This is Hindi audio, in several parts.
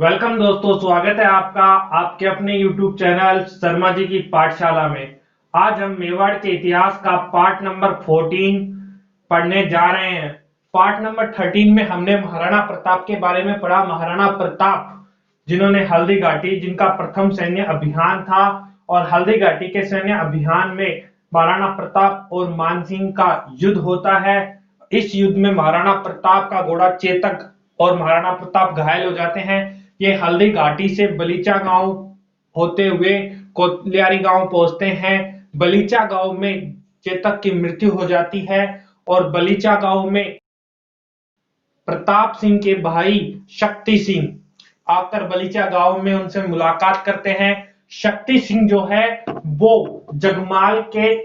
वेलकम दोस्तों, स्वागत है आपका आपके अपने YouTube चैनल शर्मा जी की पाठशाला में। आज हम मेवाड़ के इतिहास का पार्ट नंबर 14 पढ़ने जा रहे हैं। पार्ट नंबर 13 में हमने महाराणा प्रताप के बारे में पढ़ा। महाराणा प्रताप जिन्होंने हल्दी घाटी, जिनका प्रथम सैन्य अभियान था, और हल्दी घाटी के सैन्य अभियान में महाराणा प्रताप और मानसिंह का युद्ध होता है। इस युद्ध में महाराणा प्रताप का घोड़ा चेतक और महाराणा प्रताप घायल हो जाते हैं। ये हल्दी घाटी से बलीचा गांव होते हुए कोलियारी गांव पहुंचते हैं। बलीचा गांव में चेतक की मृत्यु हो जाती है और बलीचा गांव में प्रताप सिंह के भाई शक्ति सिंह आकर बलीचा गांव में उनसे मुलाकात करते हैं। शक्ति सिंह जो है वो जगमाल के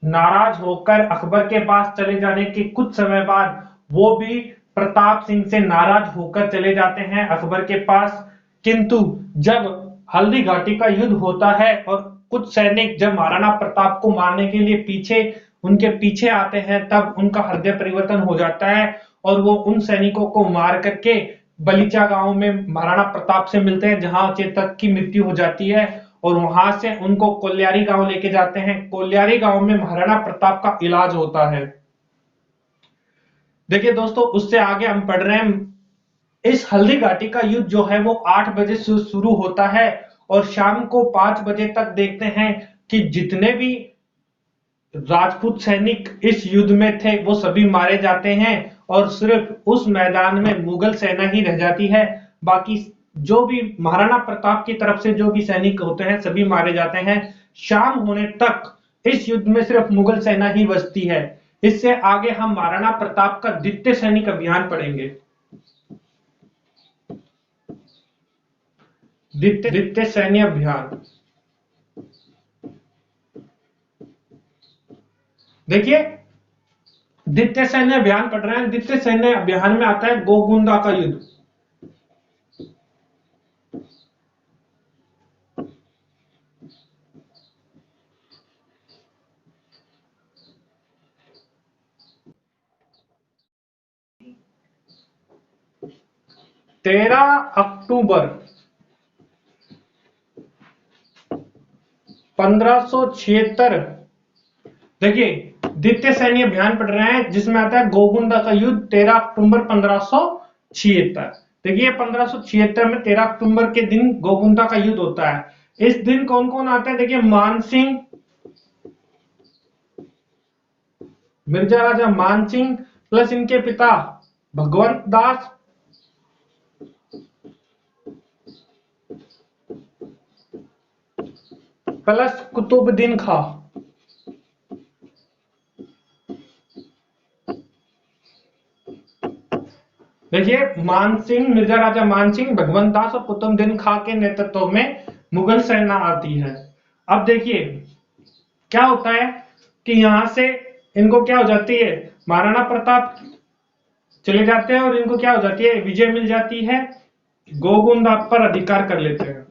नाराज होकर अकबर के पास चले जाने के कुछ समय बाद वो भी प्रताप सिंह से नाराज होकर चले जाते हैं अकबर के पास। किंतु जब हल्दी घाटी का युद्ध होता है और कुछ सैनिक जब महाराणा प्रताप को मारने के लिए उनके पीछे आते हैं, तब उनका हृदय परिवर्तन हो जाता है और वो उन सैनिकों को मार करके बलीचा गांव में महाराणा प्रताप से मिलते हैं, जहां चेतक की मृत्यु हो जाती है और वहां से उनको कोलियारी गांव लेके जाते हैं। कोलियारी गांव में महाराणा प्रताप का इलाज होता है। देखिए दोस्तों, उससे आगे हम पढ़ रहे हैं। इस हल्दी घाटी का युद्ध जो है वो 8 बजे से शुरू होता है और शाम को 5 बजे तक देखते हैं कि जितने भी राजपूत सैनिक इस युद्ध में थे वो सभी मारे जाते हैं और सिर्फ उस मैदान में मुगल सेना ही रह जाती है। बाकी जो भी महाराणा प्रताप की तरफ से जो भी सैनिक होते हैं सभी मारे जाते हैं। शाम होने तक इस युद्ध में सिर्फ मुगल सेना ही बचती है। इससे आगे हम महाराणा प्रताप का द्वितीय सैनिक अभियान पढ़ेंगे। द्वितीय सैन्य अभियान देखिए, द्वितीय सैन्य अभियान पढ़ रहे हैं। द्वितीय सैन्य अभियान में आता है गोगुंदा का युद्ध। तेरह अक्टूबर 1576। देखिए, द्वितीय सैन्य अभियान पढ़ रहे हैं जिसमें आता है गोगुंदा का युद्ध 13 अक्टूबर 1576। देखिए, 1576 में 13 अक्टूबर के दिन गोगुंदा का युद्ध होता है। इस दिन कौन कौन आता है? देखिए, मानसिंह, मिर्जा राजा मानसिंह प्लस इनके पिता भगवंत दास प्लस कुतुबुद्दीन खां। देखिए, मानसिंह, मिर्जा राजा मानसिंह, भगवंत दास और कुतुबुद्दीन खां के नेतृत्व में मुगल सेना आती है। अब देखिए क्या होता है कि यहां से इनको क्या हो जाती है, महाराणा प्रताप चले जाते हैं और इनको क्या हो जाती है, विजय मिल जाती है। गोगुंदा पर अधिकार कर लेते हैं।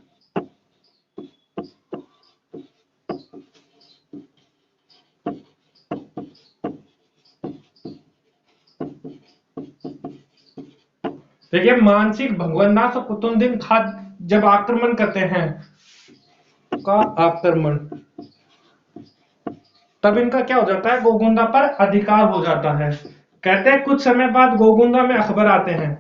देखिए, मानसिंह, भगवंत दास और कुतुबुद्दीन खां जब आक्रमण करते हैं का आक्रमण, तब इनका क्या हो जाता है, गोगुंदा पर अधिकार हो जाता है। कहते हैं कुछ समय बाद गोगुंदा में अकबर आते हैं।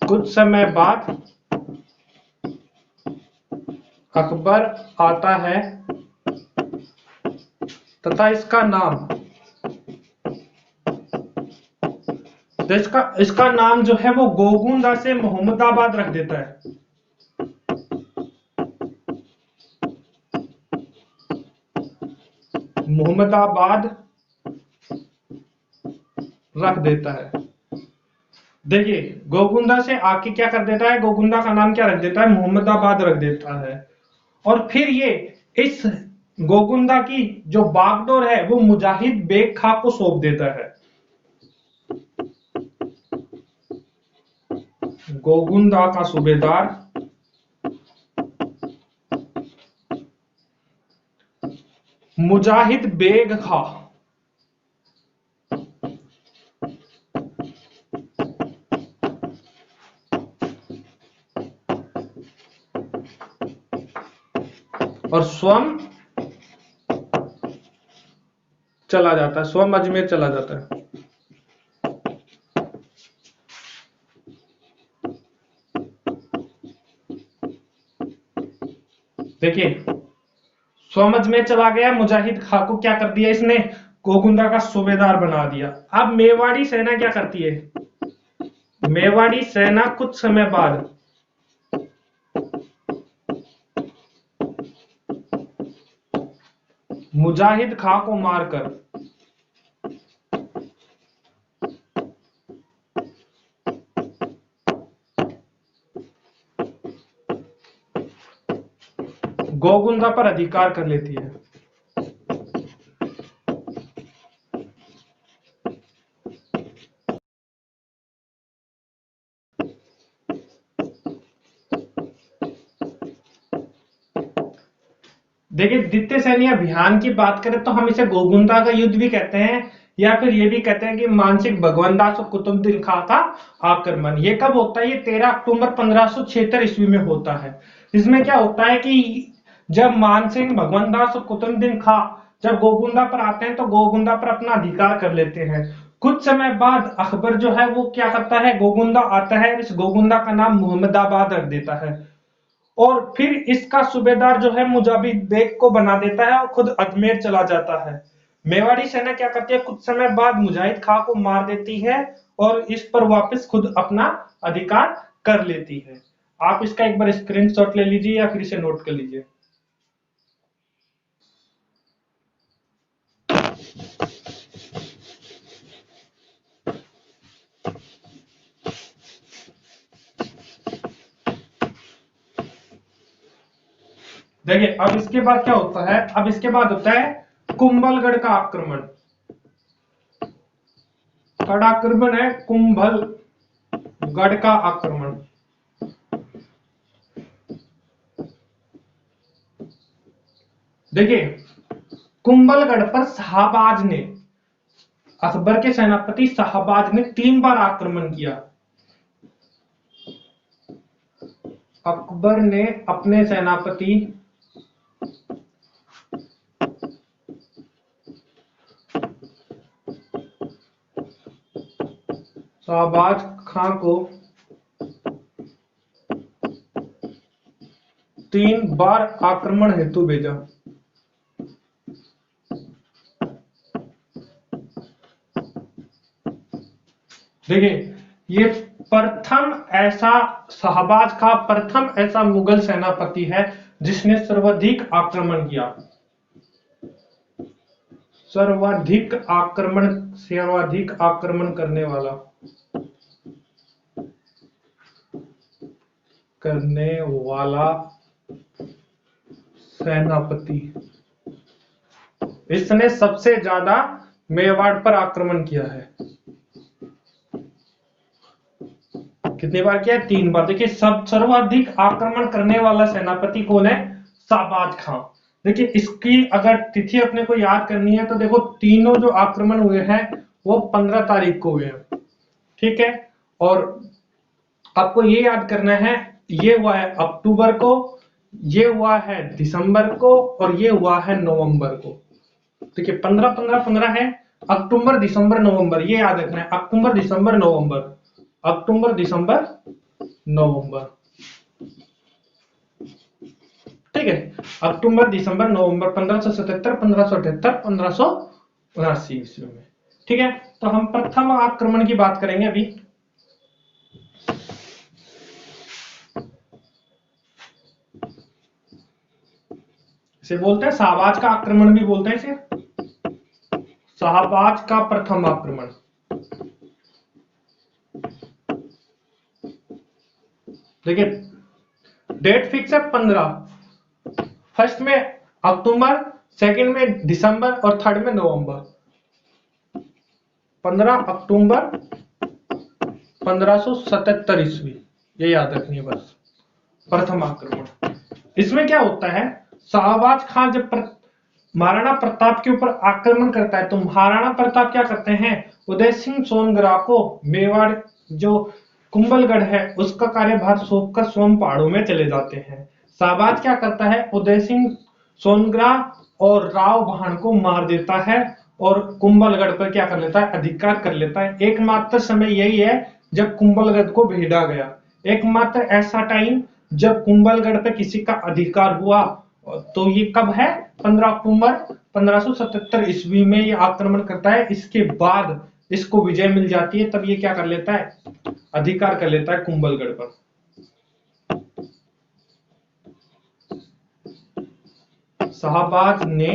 कुछ समय बाद अकबर आता है तथा इसका नाम, तो इसका नाम जो है वो गोगुंदा से मोहम्मदाबाद रख देता है। मोहम्मदाबाद रख देता है। देखिए, गोगुंदा से आके क्या कर देता है, गोगुंदा का नाम क्या रख देता है, मोहम्मदाबाद रख देता है। और फिर ये इस गोगुंदा की जो बागडोर है वो मुजाहिद बेग खां को सौंप देता है। गोगुंदा का सूबेदार मुजाहिद बेग खां और स्वयं चला जाता है, स्वयं अजमेर चला जाता है। देखिए स्वयं अजमेर चला गया, मुजाहिद खां को क्या कर दिया इसने, गोगुंदा का सूबेदार बना दिया। अब मेवाड़ी सेना क्या करती है, मेवाड़ी सेना कुछ समय बाद मुजाहिद खां को मारकर गोगुंदा पर अधिकार कर लेती है। देखिए द्वितीय सैन्य अभियान की बात करें तो हम इसे गोगुंदा का युद्ध भी कहते हैं, या फिर ये भी कहते हैं कि मानसिंह भगवनदास और कुतुबुद्दीन खां का आक्रमण। ये कब होता है, ये 13 अक्टूबर 1576 ईस्वी में होता है। इसमें क्या होता है कि जब मानसिंह भगवनदास और कुतुबुद्दीन खां जब गोगुंदा पर आते हैं तो गोगुंदा पर अपना अधिकार कर लेते हैं। कुछ समय बाद अकबर जो है वो क्या करता है, गोगुंदा आता है, इस गोगुंदा का नाम मोहम्मदाबाद रख देता है और फिर इसका सूबेदार जो है मुजाबिद बेग को बना देता है और खुद अजमेर चला जाता है। मेवाड़ी सेना क्या करती है, कुछ समय बाद मुजाहिद खां को मार देती है और इस पर वापस खुद अपना अधिकार कर लेती है। आप इसका एक बार स्क्रीनशॉट ले लीजिए या फिर इसे नोट कर लीजिए। देखिए अब इसके बाद क्या होता है, अब इसके बाद होता है कुंभलगढ़ का आक्रमण। थर्ड आक्रमण है कुंभलगढ़ का आक्रमण। देखिए कुंभलगढ़ पर शाहबाज ने, अकबर के सेनापति शाहबाज ने 3 बार आक्रमण किया। अकबर ने अपने सेनापति शाहबाज खां को 3 बार आक्रमण हेतु भेजा। देखिए ये प्रथम ऐसा, शाहबाज खां प्रथम ऐसा मुगल सेनापति है जिसने सर्वाधिक आक्रमण किया। सर्वाधिक आक्रमण करने वाला सेनापति। इसने सबसे ज्यादा मेवाड़ पर आक्रमण किया है। कितनी बार किया है, 3 बार। देखिए सब सर्वाधिक आक्रमण करने वाला सेनापति कौन है, शाहबाज खां। देखिए इसकी अगर तिथि अपने को याद करनी है तो देखो तीनों जो आक्रमण हुए हैं वो 15 तारीख को हुए हैं, ठीक है। और आपको ये याद करना है, ये हुआ है अक्टूबर को, ये हुआ है दिसंबर को और ये हुआ है नवंबर को। देखिए 15 15 15 है, अक्टूबर दिसंबर नवंबर, ये याद रखना है, अक्टूबर दिसंबर नवंबर, अक्टूबर दिसंबर नवंबर, ठीक है। अक्टूबर दिसंबर नवंबर 1577 1578 1579 ईस्वी में, ठीक है। तो हम प्रथम आक्रमण की बात करेंगे अभी। इसे बोलते हैं शाहबाज का आक्रमण भी बोलते हैं इसे, शाहबाज का प्रथम आक्रमण। देखिए डेट फिक्स है 15, फर्स्ट में अक्टूबर, सेकंड में दिसंबर और थर्ड में नवंबर। 15 अक्टूबर 1577 ईस्वी, ये याद रखनी है बस, प्रथम आक्रमण। इसमें क्या होता है, शाहबाज खां जब महाराणा प्रताप के ऊपर आक्रमण करता है तो महाराणा प्रताप क्या करते हैं, उदय सिंह सोनग्रा को मेवाड़ जो कुंभलगढ़ है उसका कार्यभार सौंपकर स्वयं पहाड़ों में चले जाते हैं। शाहबाज क्या करता है, उदय सिंह सोनग्रा और राव भाण को मार देता है और कुंभलगढ़ पर क्या कर लेता है, अधिकार कर लेता है। एकमात्र समय यही है जब कुंभलगढ़ को भेजा गया, एकमात्र ऐसा टाइम जब कुंभलगढ़ पे किसी का अधिकार हुआ, तो ये कब है, 15 अक्टूबर 1577 ईस्वी में ये आक्रमण करता है। इसके बाद इसको विजय मिल जाती है, तब ये क्या कर लेता है, अधिकार कर लेता है कुंभलगढ़ पर। शाहबाज ने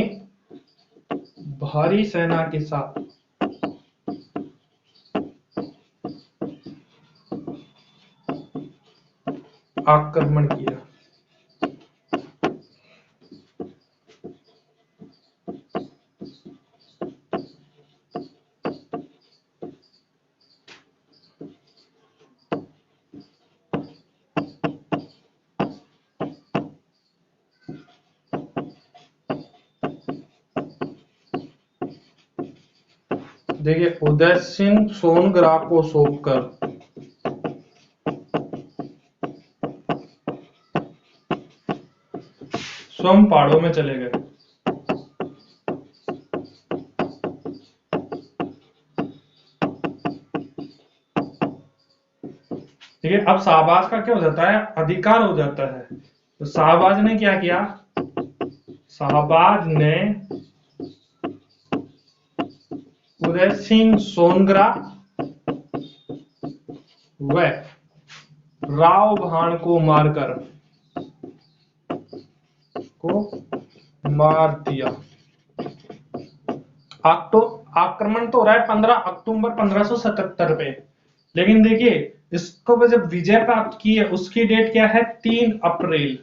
भारी सेना के साथ आक्रमण किया। देखिए, उदय सिंह सोनग्रा को सौंपकर स्वयं पहाड़ों में चले गए। ठीक है, अब शाहबाज का क्या हो जाता है, अधिकार हो जाता है। तो शाहबाज ने क्या किया, शाहबाज ने उदय सिंह सोनग्रा व राव भाण को मार दिया। आक्रमण तो हो रहा है 15 अक्टूबर 1577 पे, लेकिन देखिए इसको जब विजय प्राप्त की है उसकी डेट क्या है, 3 अप्रैल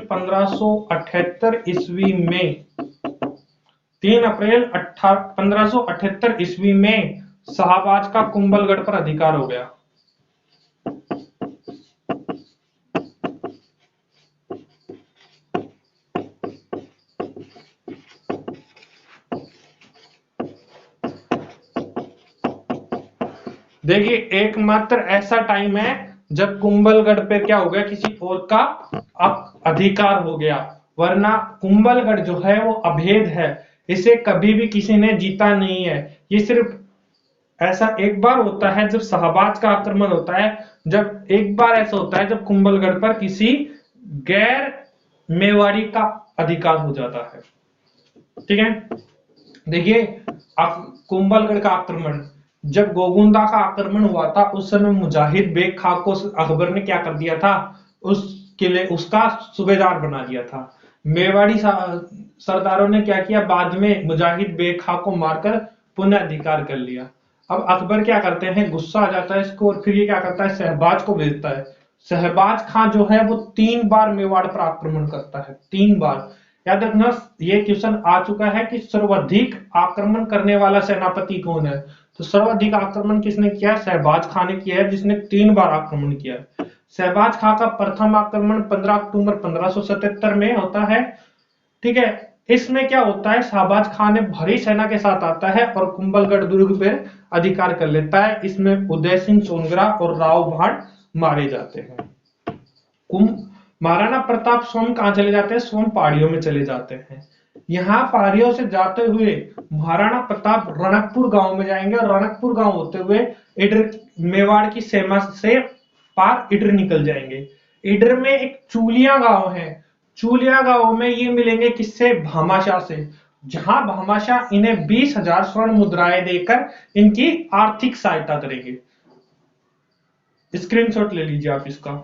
1578 ईस्वी में, 3 अप्रैल 1578 ईस्वी में शाहबाज का कुंभलगढ़ पर अधिकार हो गया। देखिए, एकमात्र ऐसा टाइम है जब कुंभलगढ़ पे क्या हो गया, किसी और का अधिकार हो गया, वरना कुंभलगढ़ जो है वो अभेद है, इसे कभी भी किसी ने जीता नहीं है। ये सिर्फ ऐसा एक बार होता है जब शाहबाज का आक्रमण होता है, जब एक बार ऐसा होता है जब कुंभलगढ़ पर किसी गैर मेवाड़ी का अधिकार हो जाता है। ठीक है, देखिए कुंभलगढ़ का आक्रमण, जब गोगुंदा का आक्रमण हुआ था उस समय मुजाहिद बेग खां को अकबर ने क्या कर दिया था, उस किले उसका सूबेदार बना दिया था। मेवाड़ी सरदारों ने क्या किया, बाद में मुजाहिद बेग खां को मारकर पुनः अधिकार कर लिया। अब अकबर क्या करते हैं, गुस्सा आ जाता है इसको, और फिर ये क्या करता है, शहबाज को भेजता है। शहबाज खां जो है वो 3 बार मेवाड़ पर आक्रमण करता है, 3 बार। याद रखना, ये क्वेश्चन आ चुका है कि सर्वाधिक आक्रमण करने वाला सेनापति कौन है, तो सर्वाधिक आक्रमण किसने किया, शहबाज खां ने किया है, जिसने 3 बार आक्रमण किया है। शहबाज खां का प्रथम आक्रमण 15 अक्टूबर 1577 में होता है। ठीक है, इसमें क्या होता है, शहबाज खां ने भारी सेना के साथ आता है और कुंभलगढ़ दुर्ग पर अधिकार कर लेता है। इसमें उदय सिंह सोनग्रा और राव भाट मारे जाते हैं। महाराणा प्रताप स्वयं कहां चले जाते हैं, स्वयं पहाड़ियों में चले जाते हैं। यहाँ पहाड़ियों से जाते हुए महाराणा प्रताप रणकपुर गांव में जाएंगे, और रणकपुर गांव होते हुए इडर मेवाड़ की सीमा से पार इडर निकल जाएंगे। इडर में एक चूलिया गांव है, चूलिया गांव में ये मिलेंगे किससे, भामाशाह से, जहां भामाशाह इन्हें 20,000 स्वर्ण मुद्राएं देकर इनकी आर्थिक सहायता करेंगे। स्क्रीनशॉट ले लीजिए आप इसका।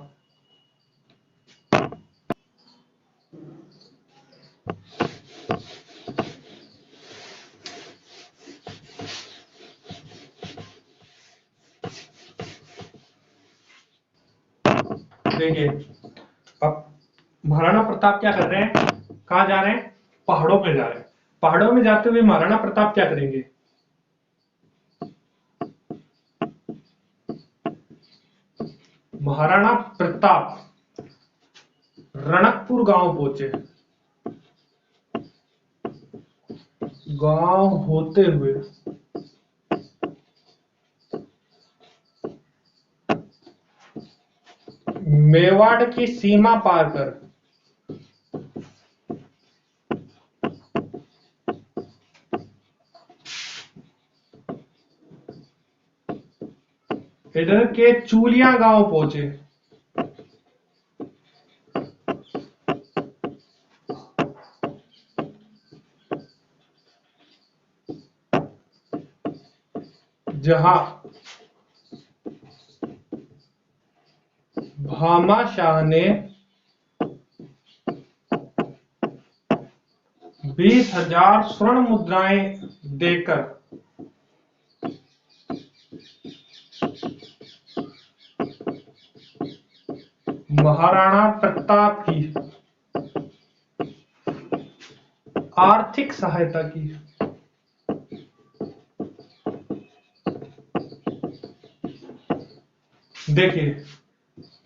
देखिए, अब महाराणा प्रताप क्या कर रहे हैं, कहां जा रहे हैं, पहाड़ों पे जा रहे हैं। पहाड़ों में जाते हुए महाराणा प्रताप क्या करेंगे, महाराणा प्रताप रणकपुर गांव पहुंचे। गांव होते हुए मेवाड़ की सीमा पार कर इधर के चूलिया गांव पहुंचे। जहां भामाशाह ने 20,000 स्वर्ण मुद्राएं देकर महाराणा प्रताप की आर्थिक सहायता की। देखिए,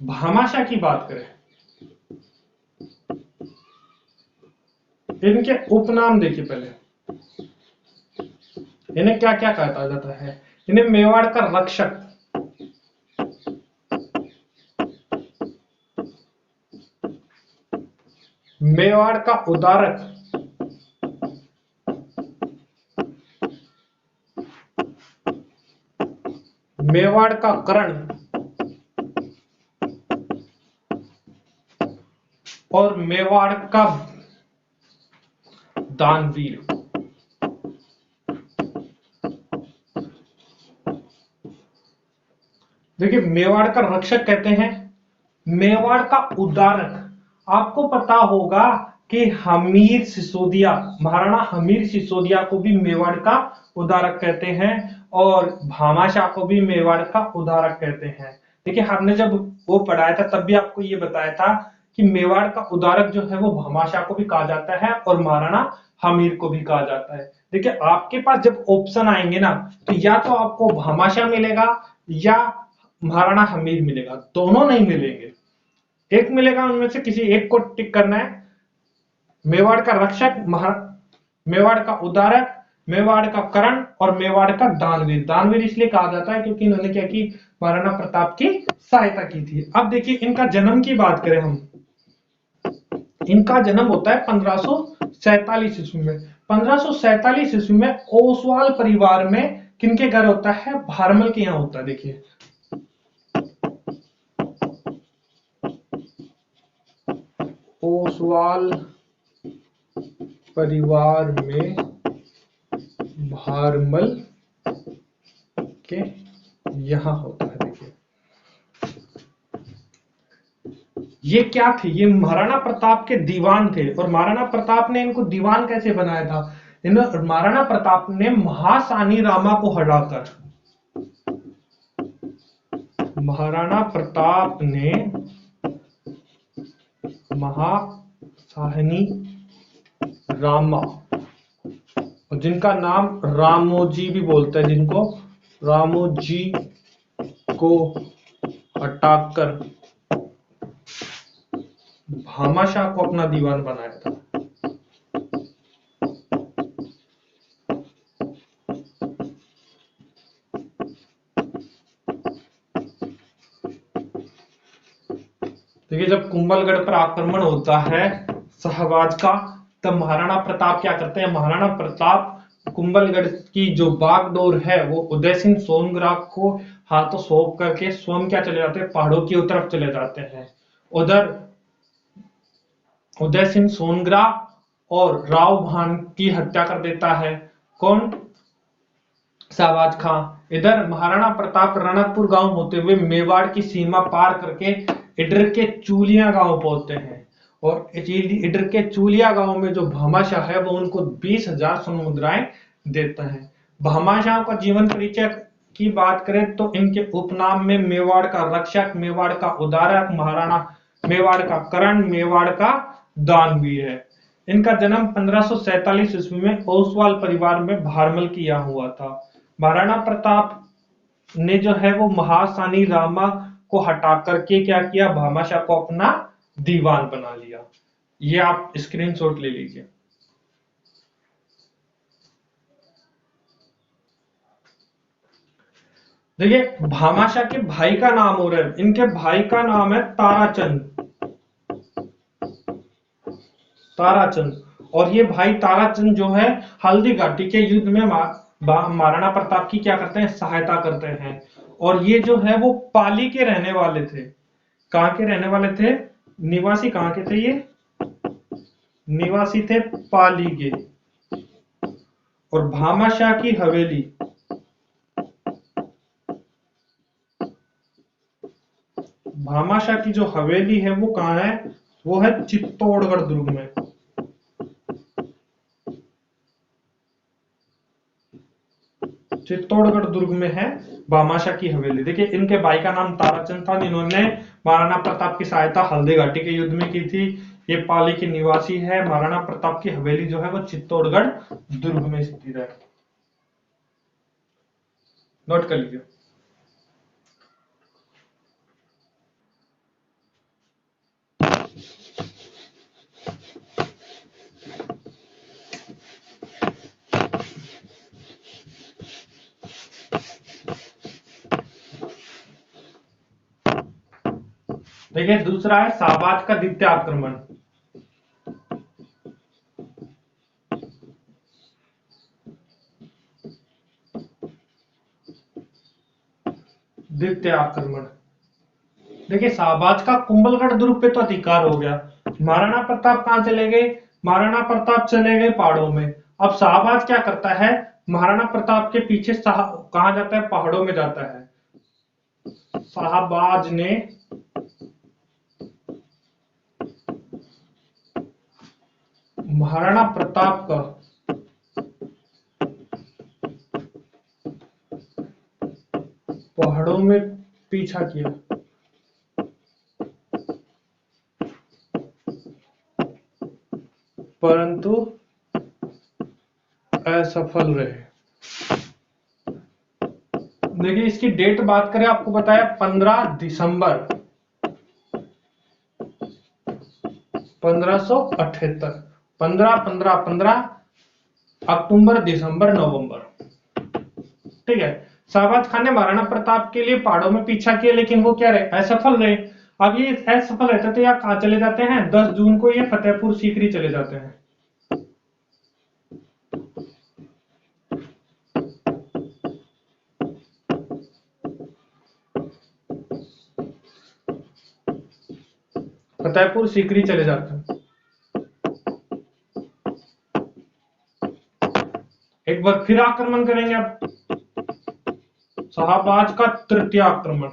भामाशाह की बात करें, इनके उपनाम देखिए। पहले इन्हें क्या क्या कहा जाता है? इन्हें मेवाड़ का रक्षक, मेवाड़ का उदारक, मेवाड़ का करण और मेवाड़ का दानवीर। देखिए, मेवाड़ का रक्षक कहते हैं, मेवाड़ का उदारक। आपको पता होगा कि हमीर सिसोदिया, महाराणा हमीर सिसोदिया को भी मेवाड़ का उदारक कहते हैं और भामाशाह को भी मेवाड़ का उदारक कहते हैं। देखिए, हमने जब वो पढ़ाया था तब भी आपको ये बताया था कि मेवाड़ का उदारक जो है वो भामाशाह को भी कहा जाता है और महाराणा हमीर को भी कहा जाता है। देखिए, आपके पास जब ऑप्शन आएंगे ना, तो या तो आपको भामाशाह मिलेगा या महाराणा हमीर मिलेगा, दोनों नहीं मिलेंगे, एक मिलेगा। उनमें से किसी एक को टिक करना है। मेवाड़ का रक्षक, मेवाड़ का उदारक, मेवाड़ का करण और मेवाड़ का दानवीर। दानवीर इसलिए कहा जाता है क्योंकि इन्होंने क्या की, महाराणा प्रताप की सहायता की थी। अब देखिए, इनका जन्म की बात करें हम, इनका जन्म होता है 1547 ईस्वी में। 1547 ईस्वी में ओसवाल परिवार में किनके घर होता है? भारमल के यहां होता है। देखिए, ओसवाल परिवार में भारमल के यहां होता है। देखिए, ये क्या थे? ये महाराणा प्रताप के दीवान थे और महाराणा प्रताप ने इनको दीवान कैसे बनाया था? महाराणा प्रताप ने महासानी रामा को हराकर, महाराणा प्रताप ने महासानी रामा, और जिनका नाम रामोजी भी बोलते हैं, जिनको रामोजी को हटाकर भामाशाह को अपना दीवान बनाया था। देखिए, जब कुंभलगढ़ पर आक्रमण होता है शाहबाज का, तब महाराणा प्रताप क्या करते हैं? महाराणा प्रताप कुंभलगढ़ की जो बागडोर है वो उदय सिंह सोनग्रा को हाथों सौंप करके स्वयं क्या चले जाते हैं? पहाड़ों की तरफ चले जाते हैं। उधर उदय सिंह सोनग्रा और राव भान की हत्या कर देता है। कौन? शाहबाज खां। इधर महाराणा प्रताप रणकपुर गांव होते हुए मेवाड़ की सीमा पार करके इधर के चूलिया गांव पहुंचते हैं और इधर के चूलिया गांव में जो भामाशाह है वो उनको 20,000 स्वर्ण मुद्राएं देता है। भामाशाह का जीवन परिचय की बात करें तो इनके उपनाम में मेवाड़ का रक्षक, मेवाड़ का उदारक, महाराणा मेवाड़ का करण, मेवाड़ का दानवीर है। इनका जन्म 1547 ईस्वी में ओसवाल परिवार में भारमल की यहाँ हुआ था। महाराणा प्रताप ने जो है वो महासानी रामा को हटा करके क्या किया? भामाशाह को अपना दीवान बना लिया। ये आप स्क्रीनशॉट ले लीजिए। देखिए, भामाशाह के भाई का नाम हो रहा है, इनके भाई का नाम है ताराचंद। ताराचंद, और ये भाई ताराचंद जो है हल्दी घाटी के युद्ध में महाराणा प्रताप की क्या करते हैं? सहायता करते हैं। और ये जो है वो पाली के रहने वाले थे। कहाँ के रहने वाले थे? निवासी कहाँ के थे? ये निवासी थे पाली के। और भामाशाह की हवेली, भामाशाह की जो हवेली है वो कहाँ है? वो है चित्तौड़गढ़ दुर्ग में। चित्तौड़गढ़ दुर्ग में है भामाशाह की हवेली। देखिए इनके भाई का नाम ताराचंद था, जिन्होंने महाराणा प्रताप की सहायता हल्दी घाटी के युद्ध में की थी। ये पाली के निवासी है। महाराणा प्रताप की हवेली जो है वो चित्तौड़गढ़ दुर्ग में स्थित है। नोट कर लीजिए। देखिए दूसरा है शाहबाज का द्वितीय आक्रमण। द्वितीय आक्रमण, देखिए शाहबाज का कुंभलगढ़ दुर्ग पे तो अधिकार हो गया। महाराणा प्रताप कहां चले गए? महाराणा प्रताप चले गए पहाड़ों में। अब शाहबाज क्या करता है? महाराणा प्रताप के पीछे कहां जाता है? पहाड़ों में जाता है। शाहबाज ने महाराणा प्रताप का पहाड़ों में पीछा किया, परंतु असफल रहे। देखिए इसकी डेट बात करें, आपको बताया 15 दिसंबर 1578। 15 अक्टूबर, दिसंबर, नवंबर। ठीक है। शाहबाज खान ने महाराणा प्रताप के लिए पहाड़ों में पीछा किया, लेकिन वो क्या रहे? असफल रहे। अब ये असफल रहते तो यहाँ कहां चले जाते हैं? 10 जून को ये फतेहपुर सीकरी चले जाते हैं। फतेहपुर सीकरी चले जाते हैं। एक बार फिर आक्रमण करेंगे अब। शाहबाज का तृतीय आक्रमण,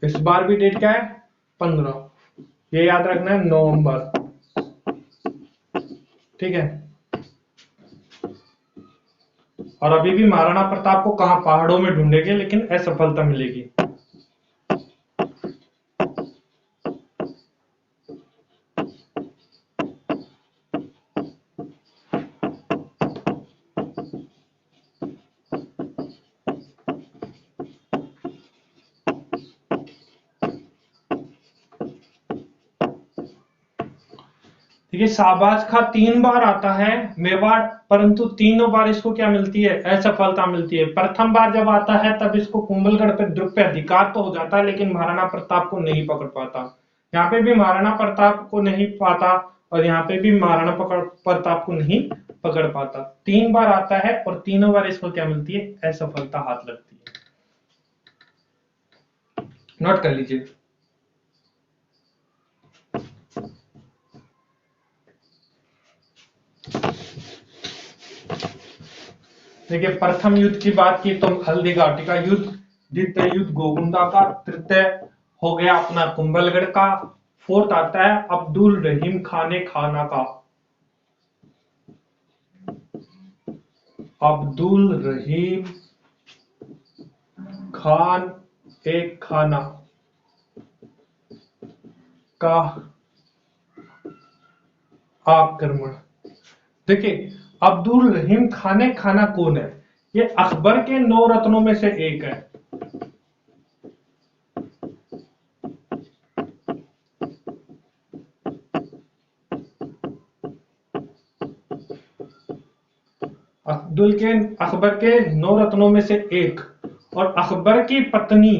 इस बार भी डेट क्या है? 15, ये याद रखना है, नवंबर। ठीक है। और अभी भी महाराणा प्रताप को कहां? पहाड़ों में ढूंढेंगे, लेकिन असफलता मिलेगी। देखिए शाहबाज खां 3 बार आता है मेवाड़, परंतु तीनों बार इसको क्या मिलती है? असफलता मिलती है। प्रथम बार जब आता है तब इसको कुंभलगढ़ पे दुर्ग पे अधिकार तो हो जाता है, लेकिन महाराणा प्रताप को नहीं पकड़ पाता। यहाँ पे भी महाराणा प्रताप को नहीं पाता, और यहाँ पे भी महाराणा प्रताप को नहीं पकड़ पाता। 3 बार आता है और तीनों बार इसको क्या मिलती है? असफलता हाथ लगती है। नोट कर लीजिए। देखिए प्रथम युद्ध की बात की तो हल्दी घाटी का युद्ध, द्वितीय युद्ध गोगुंदा का, तृतीय हो गया अपना कुंभलगढ़ का, फोर्थ आता है अब्दुल रहीम खाने खाना का। अब्दुल रहीम खान एक खाना का आक्रमण। देखिए अब्दुल रहीम खाने खाना कौन है? ये अकबर के 9 रत्नों में से एक है। अकबर के 9 रत्नों में से एक, और अकबर की पत्नी,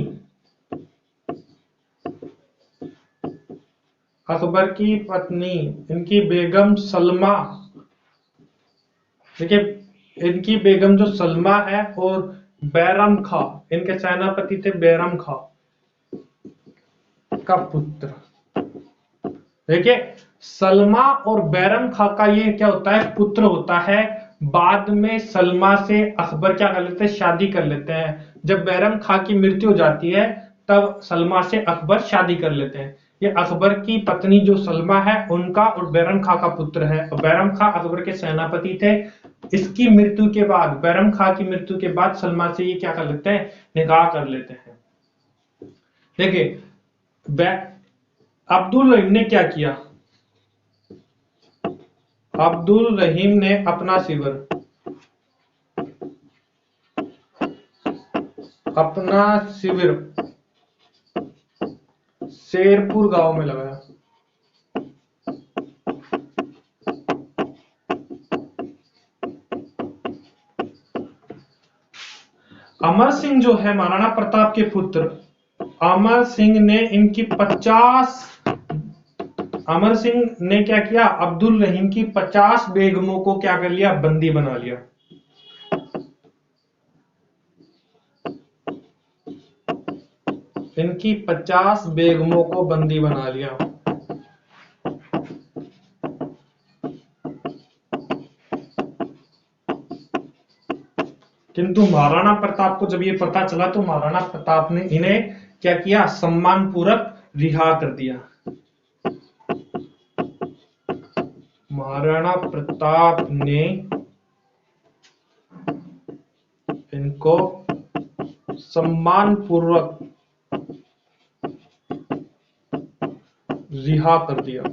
इनकी बेगम सलमा देखिए इनकी बेगम जो सलमा है और बैरम खां, इनके सेनापति थे बैरम खां का पुत्र। देखिए सलमा और बैरम खां का ये क्या होता है, पुत्र होता है। बाद में सलमा से अकबर क्या कर लेते हैं, शादी कर लेते हैं। जब बैरम खां की मृत्यु हो जाती है तब सलमा से अकबर शादी कर लेते हैं। ये अकबर की पत्नी जो सलमा है उनका और बैरम खां का पुत्र है। और बैरम खां अकबर के सेनापति थे। इसकी मृत्यु के बाद, बैरम खां की मृत्यु के बाद सलमा से ये क्या कर लेते हैं, निकाह कर लेते हैं। देखिए अब्दुल रहीम ने क्या किया, अब्दुल रहीम ने अपना शिविर शेरपुर गांव में लगाया। अमर सिंह जो है महाराणा प्रताप के पुत्र, अमर सिंह ने इनकी 50, अमर सिंह ने क्या किया, अब्दुल रहीम की 50 बेगमों को क्या कर लिया, बंदी बना लिया। इनकी 50 बेगमों को बंदी बना लिया। किंतु महाराणा प्रताप को जब ये पता चला तो महाराणा प्रताप ने इन्हें क्या किया, सम्मान पूर्वक रिहा कर दिया। महाराणा प्रताप ने इनको सम्मान पूर्वक रिहा कर दिया।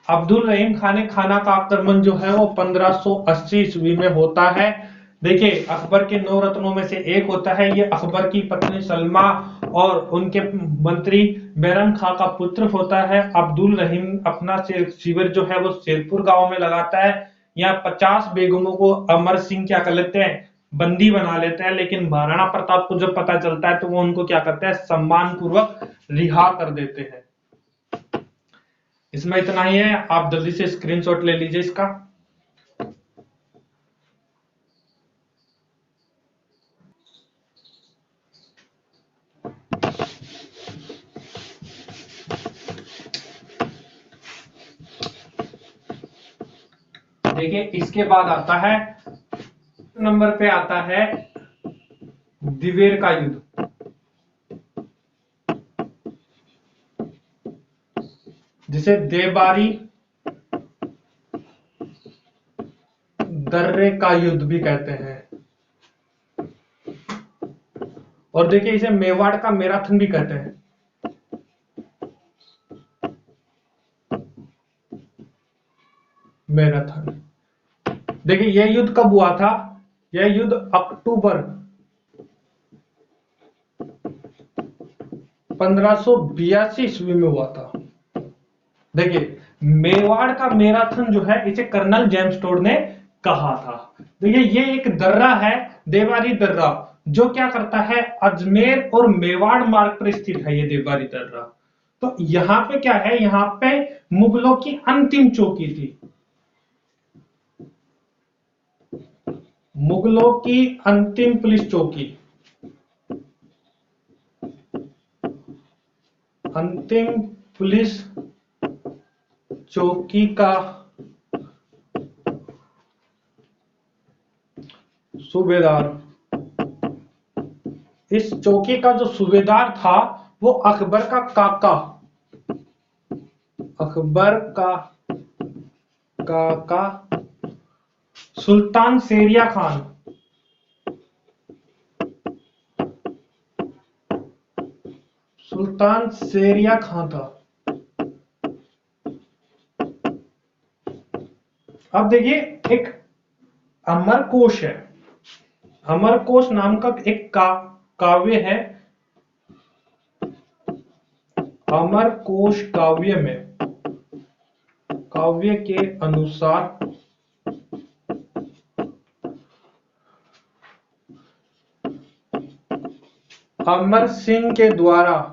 अब्दुल रहीम खाना का आक्रमण जो है वो 1580 ईस्वी में होता है। देखिए अकबर के 9 रत्नों में से एक होता है ये। अकबर की पत्नी सलमा और उनके मंत्री बैरम खां का पुत्र होता है। अब्दुल रहीम अपना शिविर जो है वो शेरपुर गांव में लगाता है। यहाँ 50 बेगमों को अमर सिंह क्या कर लेते हैं, बंदी बना लेते हैं। लेकिन महाराणा प्रताप को जब पता चलता है तो वो उनको क्या करते हैं, सम्मान पूर्वक रिहा कर देते हैं। इसमें इतना ही है, आप जल्दी से स्क्रीनशॉट ले लीजिए इसका। देखिए इसके बाद आता है, नंबर पे आता है दिवेर का युद्ध। जिसे देबारी दर्रे का युद्ध भी कहते हैं। और देखिए इसे मेवाड़ का मैराथन भी कहते हैं। मैराथन। देखिए यह युद्ध कब हुआ था, यह युद्ध अक्टूबर 1582 ईस्वी में हुआ था। देखिए मेवाड़ का मैराथन जो है इसे कर्नल जेम्स टोड ने कहा था। देखिए ये एक दर्रा है, देवारी दर्रा, जो क्या करता है, अजमेर और मेवाड़ मार्ग पर स्थित है ये देवारी दर्रा। तो यहां पे क्या है, यहां पे मुगलों की अंतिम चौकी थी। मुगलों की अंतिम पुलिस चौकी, अंतिम पुलिस चौकी का सूबेदार, इस चौकी का जो सूबेदार था वो अकबर का काका, अकबर का काका सुल्तान शेरिया खान, सुल्तान शेरिया खान था। अब देखिए एक अमरकोश है, अमरकोश नाम का एक काव्य है। अमरकोश काव्य में, काव्य के अनुसार अमर सिंह के द्वारा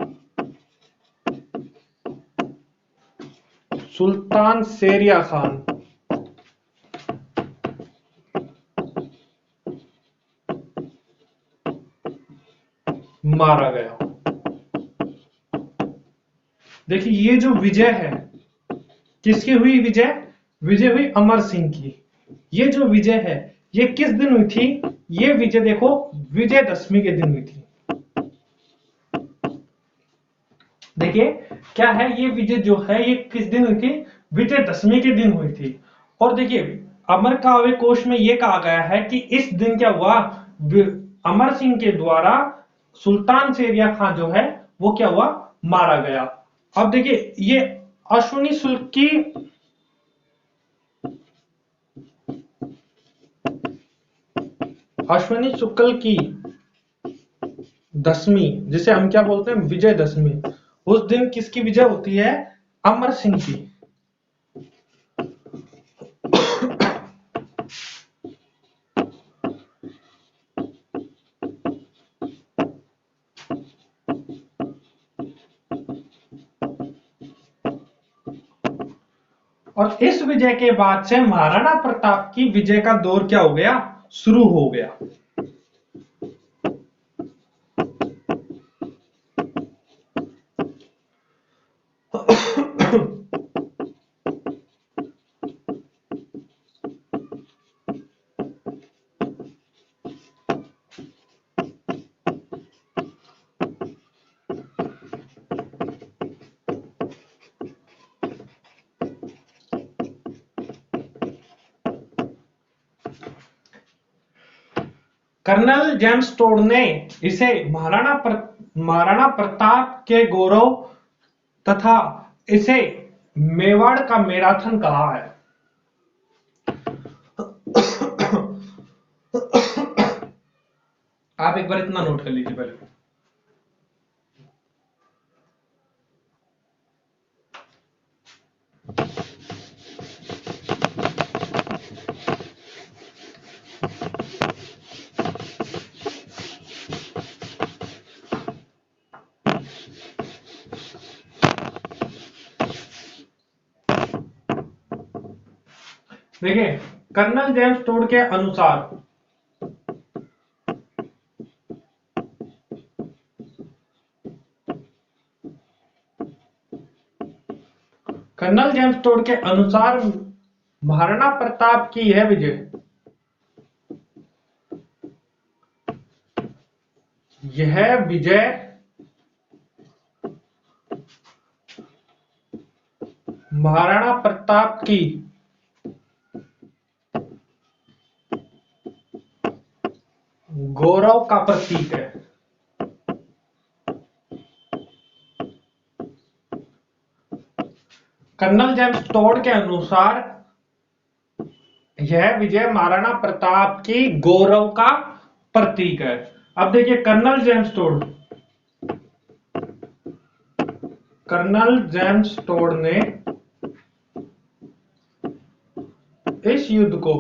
सुल्तान शेरिया खान मारा गया। देखिए ये जो विजय है, किसकी हुई विजय? विजय हुई अमर सिंह की। ये जो विजय है ये किस दिन हुई थी? ये विजय देखो विजयदशमी के दिन हुई थी। देखिए क्या है, ये विजय जो है ये किस दिन हुई थी? विजयदशमी के दिन हुई थी। और देखिए अमर काव्य कोश में ये कहा गया है कि इस दिन क्या हुआ, अमर सिंह के द्वारा सुल्तान शेरिया खान जो है वो क्या हुआ, मारा गया। अब देखिए ये अश्विनी शुक्ल की दशमी, जिसे हम क्या बोलते हैं, विजयदशमी, उस दिन किसकी विजय होती है? अमर सिंह की। और इस विजय के बाद से महाराणा प्रताप की विजय का दौर क्या हो गया, शुरू हो गया। कर्नल जेम्स टोड ने इसे महाराणा प्रताप के गौरव तथा इसे मेवाड़ का मैराथन कहा है। आप एक बार इतना नोट कर लीजिए पहले। देखिए कर्नल जेम्स टोड के अनुसार महाराणा प्रताप की यह विजय, महाराणा प्रताप की गौरव का प्रतीक है। कर्नल जेम्स टोड के अनुसार यह विजय महाराणा प्रताप की गौरव का प्रतीक है। अब देखिए कर्नल जेम्स टोड ने इस युद्ध को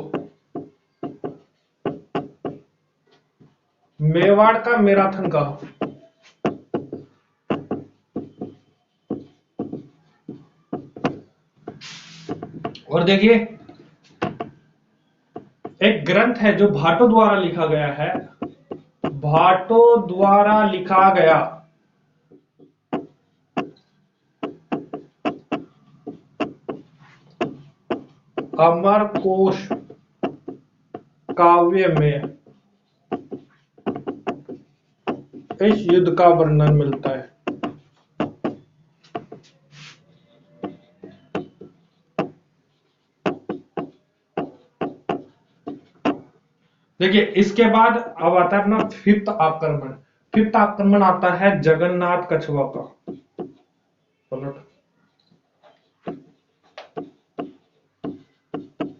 मेवाड़ का मैराथन कहा। और देखिए एक ग्रंथ है जो भाटो द्वारा लिखा गया है, अमरकोश काव्य में इस युद्ध का वर्णन मिलता है। देखिए इसके बाद अब आता है अपना फिफ्थ आक्रमण आता है जगन्नाथ कछुआ का।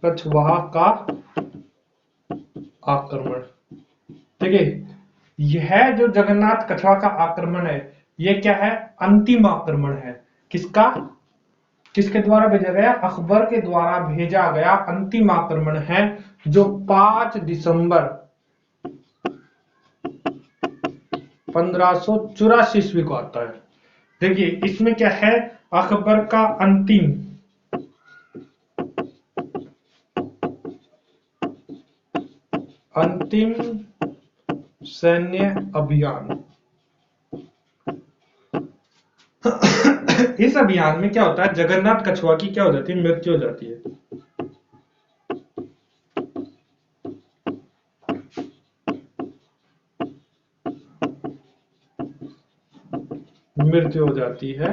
कछवाहा का आक्रमण। देखिए यह जो जगन्नाथ कछवा का आक्रमण है ये क्या है, अंतिम आक्रमण है। किसके द्वारा भेजा गया? अकबर के द्वारा भेजा गया अंतिम आक्रमण है जो 5 दिसंबर 1584 ईस्वी को आता है। देखिए इसमें क्या है, अकबर का अंतिम अंतिम सैन्य अभियान। इस अभियान में क्या होता है, जगन्नाथ कछुआ की क्या हो जाती है, मृत्यु हो जाती है। मृत्यु हो जाती है।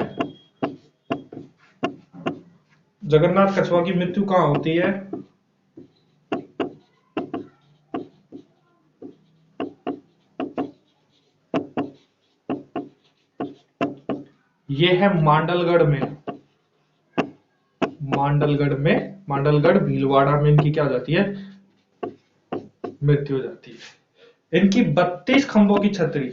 जगन्नाथ कछुआ की मृत्यु कहाँ होती है, ये है मांडलगढ़ में। मांडलगढ़ भीलवाड़ा में इनकी क्या हो जाती है, मृत्यु हो जाती है। इनकी 32 खंभों की छतरी,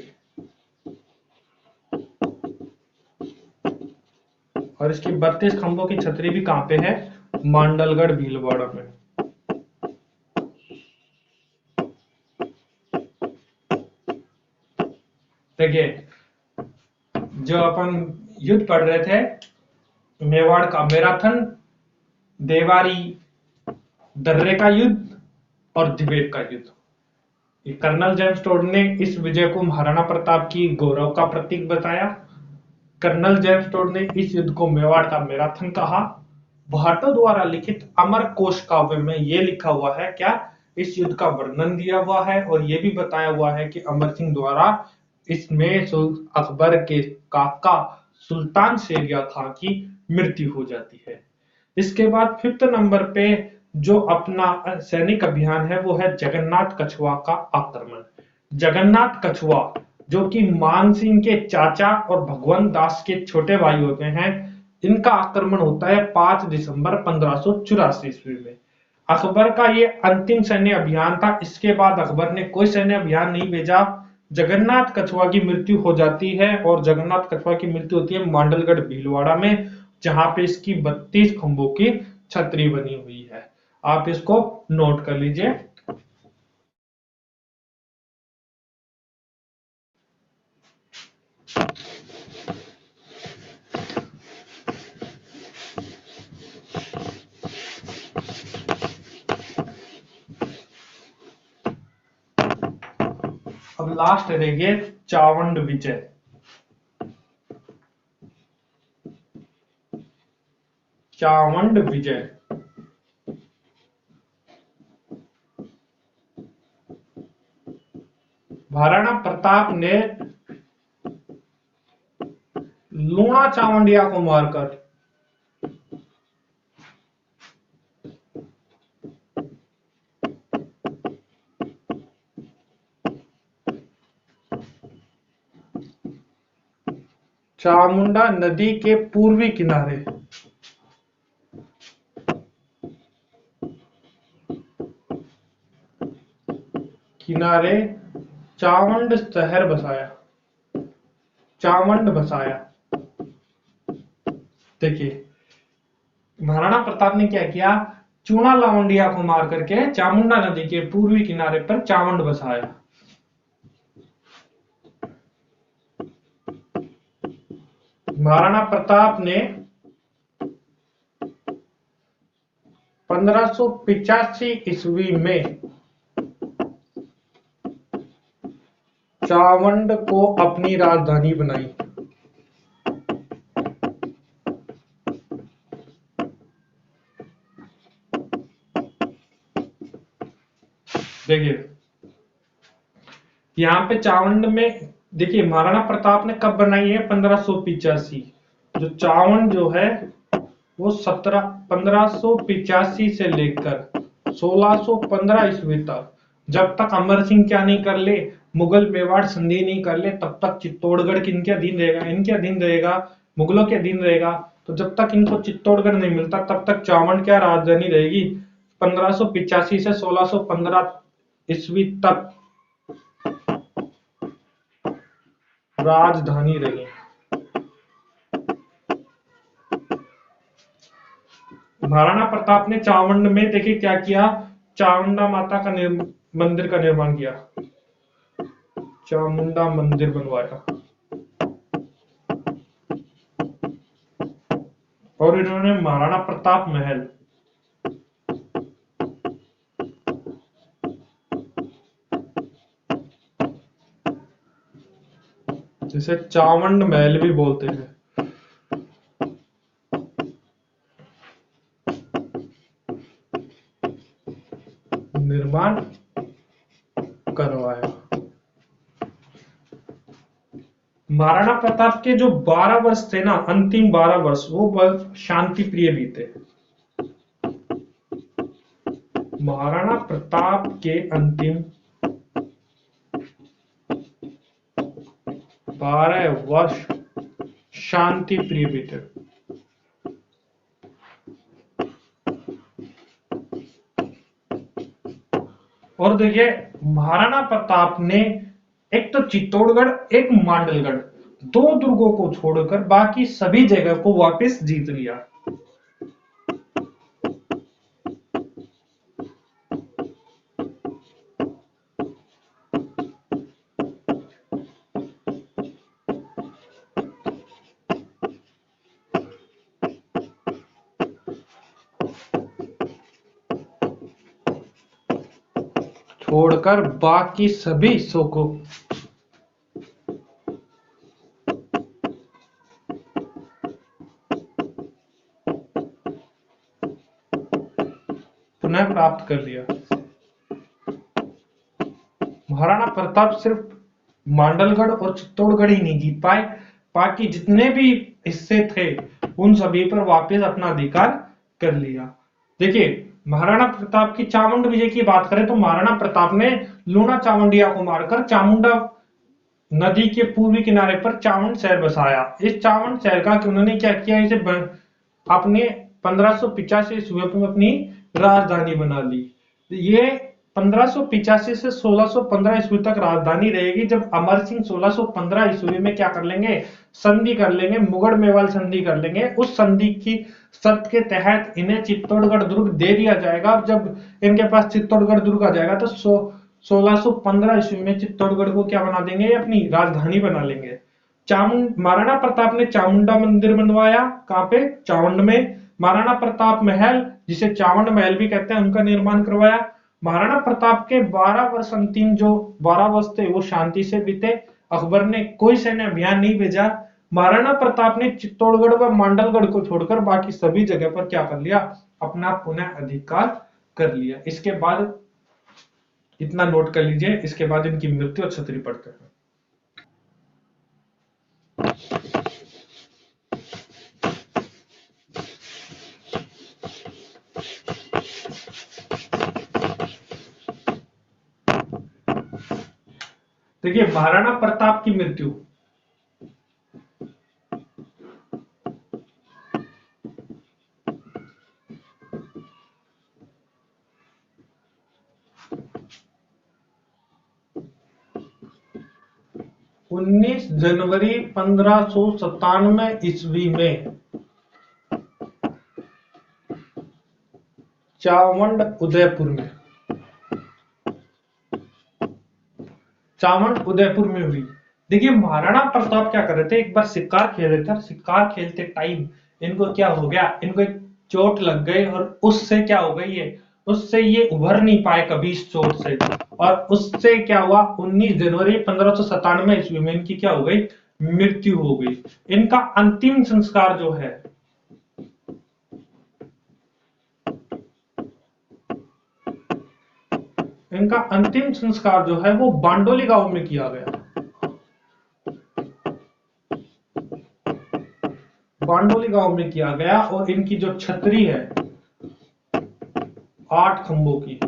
और इसकी 32 खंभों की छतरी भी कहां पे है, मांडलगढ़ भीलवाड़ा में। देखिए, जो अपन युद्ध पढ़ रहे थे, मेवाड़ का मैराथन, देवारी दर्रे का युद्ध और दिवेट का युद्ध, कर्नल जेम्स टोड ने इस विजय को महाराणा प्रताप की गौरव का प्रतीक बताया। कर्नल जेम्स टोड ने इस युद्ध को मेवाड़ का मैराथन कहा। भाटो द्वारा लिखित अमर कोश काव्य में यह लिखा हुआ है, क्या, इस युद्ध का वर्णन दिया हुआ है और यह भी बताया हुआ है कि अमर सिंह द्वारा इसमें अकबर के काका सुल्तान शेरिया खां की मृत्यु हो जाती है। इसके बाद 5th नंबर पे जो अपना सैनिक अभियान है वो है जगन्नाथ कछुआ का आक्रमण। जगन्नाथ कछुआ जो कि मान सिंह के चाचा और भगवंत दास के छोटे भाई होते हैं, इनका आक्रमण होता है 5 दिसंबर 1584 ईस्वी में। अकबर का ये अंतिम सैन्य अभियान था। इसके बाद अकबर ने कोई सैन्य अभियान नहीं भेजा। जगन्नाथ कछुआ की मृत्यु हो जाती है और जगन्नाथ कछुआ की मृत्यु होती है मांडलगढ़ भीलवाड़ा में, जहां पे इसकी 32 खंभों की छतरी बनी हुई है। आप इसको नोट कर लीजिए। अब लास्ट रहेंगे चावंड विजय। चावंड विजय महाराणा प्रताप ने लूणा चावंडिया को मारकर चामुंडा नदी के पूर्वी किनारे चावंड शहर बसाया, चावंड बसाया। देखिए, महाराणा प्रताप ने क्या किया, चूना लावंडिया को मार करके चामुंडा नदी के पूर्वी किनारे पर चावंड बसाया। महाराणा प्रताप ने 1585 ईस्वी में चावंड को अपनी राजधानी बनाई। देखिए, यहाँ पे चावंड में देखिए महाराणा प्रताप ने कब बनाई है, 1585। जो चावंड जो है वो 1585 से लेकर 1615 ईस्वी तक, जब तक अमर सिंह क्या नहीं कर ले, मुगल मेवाड़ संधि नहीं कर ले, तब तक चित्तौड़गढ़ किनके अधीन रहेगा, इनके अधीन रहेगा, मुगलों के अधीन रहेगा। तो जब तक इनको चित्तौड़गढ़ नहीं मिलता तब तक चावंड क्या राजधानी रहेगी, 1585 से 1615 ईस्वी तक राजधानी रही। महाराणा प्रताप ने चावंड में देखिए क्या किया, चामुंडा माता का मंदिर का निर्माण किया, चामुंडा मंदिर बनवाया, और इन्होंने महाराणा प्रताप महल इसे चावंड महल भी बोलते हैं। निर्माण करवाया। महाराणा प्रताप के जो 12 वर्ष थे ना, अंतिम 12 वर्ष, वो बहुत शांति प्रिय बीते। महाराणा प्रताप के अंतिम 12 वर्ष शांति प्रिय बीते। और देखिए, महाराणा प्रताप ने एक तो चित्तौड़गढ़, एक मांडलगढ़, दो दुर्गों को छोड़कर बाकी सभी जगह को वापस जीत लिया। छोड़कर बाकी सभी हिस्सों को पुनः प्राप्त कर लिया। महाराणा प्रताप सिर्फ मांडलगढ़ और चित्तौड़गढ़ ही नहीं जीत पाए, बाकी जितने भी हिस्से थे उन सभी पर वापस अपना अधिकार कर लिया। देखिए, महाराणा प्रताप की चामुंड विजय की बात करें तो महाराणा प्रताप ने लूणा चामुंडिया को मारकर चामुंडा नदी के पूर्वी किनारे पर चावंड शहर बसाया। इस चावंड शहर का उन्होंने क्या किया, इसे अपने 1585 ईस्वी में अपनी राजधानी बना ली। ये 1585 से 1615 ईस्वी तक राजधानी रहेगी, जब अमर सिंह 1615 ईस्वी में क्या कर लेंगे, संधि कर लेंगे, मुगड़ मेवाल संधि कर लेंगे। उस संधि की शर्त के तहत इन्हें चित्तौड़गढ़ दुर्ग दे दिया जाएगा। और जब इनके पास चित्तौड़गढ़ दुर्ग आ जाएगा तो 1615 ईस्वी में चित्तौड़गढ़ को क्या बना देंगे, अपनी राजधानी बना लेंगे। महाराणा प्रताप ने चामुंडा मंदिर बनवाया, कहां पे, चावंड में। महाराणा प्रताप महल, जिसे चावंड महल भी कहते हैं, उनका निर्माण करवाया। महाराणा प्रताप के 12 वर्ष, अंतिम जो 12 वर्ष थे वो शांति से बीते। अकबर ने कोई सैन्य अभियान नहीं भेजा। महाराणा प्रताप ने चित्तौड़गढ़ व मांडलगढ़ को छोड़कर बाकी सभी जगह पर क्या कर लिया, अपना पुनः अधिकार कर लिया। इसके बाद इतना नोट कर लीजिए, इसके बाद इनकी मृत्यु और छतरी पड़ते हैं। देखिए, महाराणा प्रताप की मृत्यु जनवरी 1597 ईस्वी में चावंड उदयपुर में, चावंड उदयपुर में हुई। देखिए, महाराणा प्रताप क्या कर रहे थे, एक बार शिकार खेल रहे थे। शिकार खेलते टाइम इनको क्या हो गया, इनको एक चोट लग गई और उससे क्या हो गई, उससे ये उभर नहीं पाए कभी इस चोट से। और उससे क्या हुआ, 19 जनवरी 1597 ईस्वी में इनकी क्या हो गई, मृत्यु हो गई। इनका अंतिम संस्कार जो है, इनका अंतिम संस्कार जो है वो बांडोली गांव में किया गया। बांडोली गांव में किया गया। और इनकी जो छतरी है 8 खंभों की,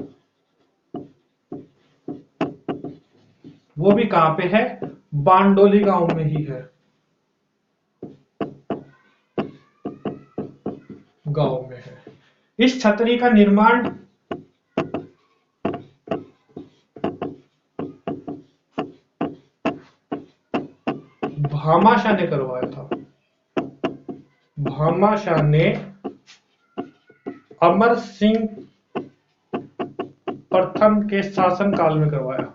वो भी कहां पे है, बांडोली गांव में ही है, गांव में है। इस छतरी का निर्माण भामाशाह ने करवाया था। भामाशाह ने अमर सिंह प्रथम के शासन काल में करवाया।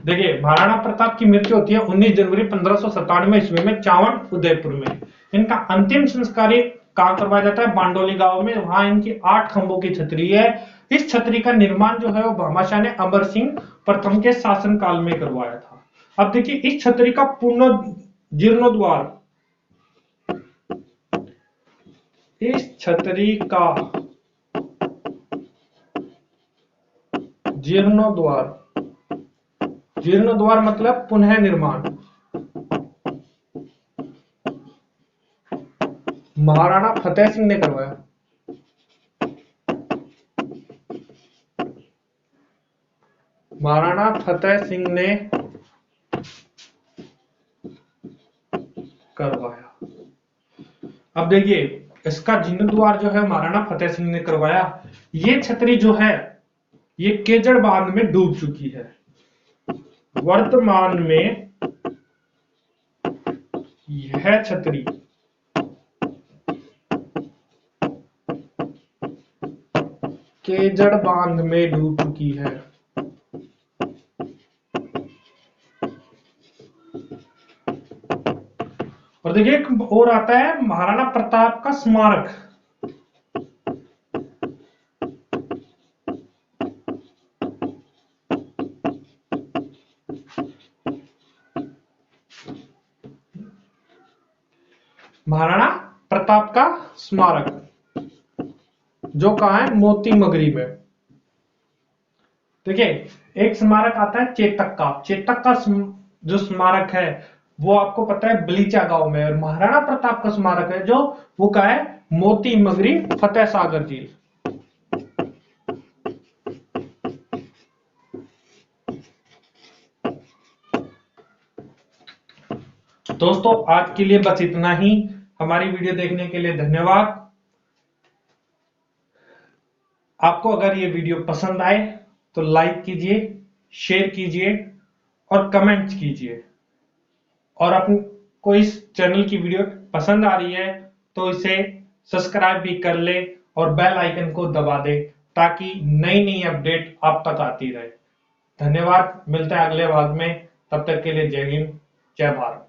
देखिए, महाराणा प्रताप की मृत्यु होती है 19 जनवरी 1597 ईस्वी में चावंड उदयपुर में। इनका अंतिम संस्कार कहाँ करवाया जाता है? बांडोली गांव में। वहां इनकी 8 खंभों की छतरी है। इस छतरी का निर्माण जो है वो भामाशाह ने अमर सिंह प्रथम के शासनकाल में करवाया था। अब देखिए इस छतरी का जीर्णोद्वार, इस छतरी का जीर्णोद्वार, जीर्णोद्वार मतलब पुनः निर्माण, महाराणा फतेह सिंह ने करवाया। महाराणा फतेह सिंह ने करवाया। अब देखिए इसका जीर्णोद्वार जो है महाराणा फतेह सिंह ने करवाया। ये छतरी जो है ये केजड़ बांध में डूब चुकी है। वर्तमान में यह छतरी केजड़ बांध में डूब चुकी है। और देखिए एक और आता है महाराणा प्रताप का स्मारक। महाराणा प्रताप का स्मारक जो कहां है? मोती मगरी में। देखिए एक स्मारक आता है चेतक का। चेतक का जो स्मारक है वो आपको पता है बलीचा गांव में। और महाराणा प्रताप का स्मारक है जो वो कहा है? मोती मगरी फतेह सागर झील। दोस्तों आज के लिए बस इतना ही। हमारी वीडियो देखने के लिए धन्यवाद। आपको अगर ये वीडियो पसंद आए तो लाइक कीजिए, शेयर कीजिए और कमेंट्स कीजिए। और आपको इस चैनल की वीडियो पसंद आ रही है तो इसे सब्सक्राइब भी कर ले और बेल आइकन को दबा दे ताकि नई नई अपडेट आप तक आती रहे। धन्यवाद। मिलते हैं अगले भाग में। तब तक के लिए जय हिंद, जय भारत।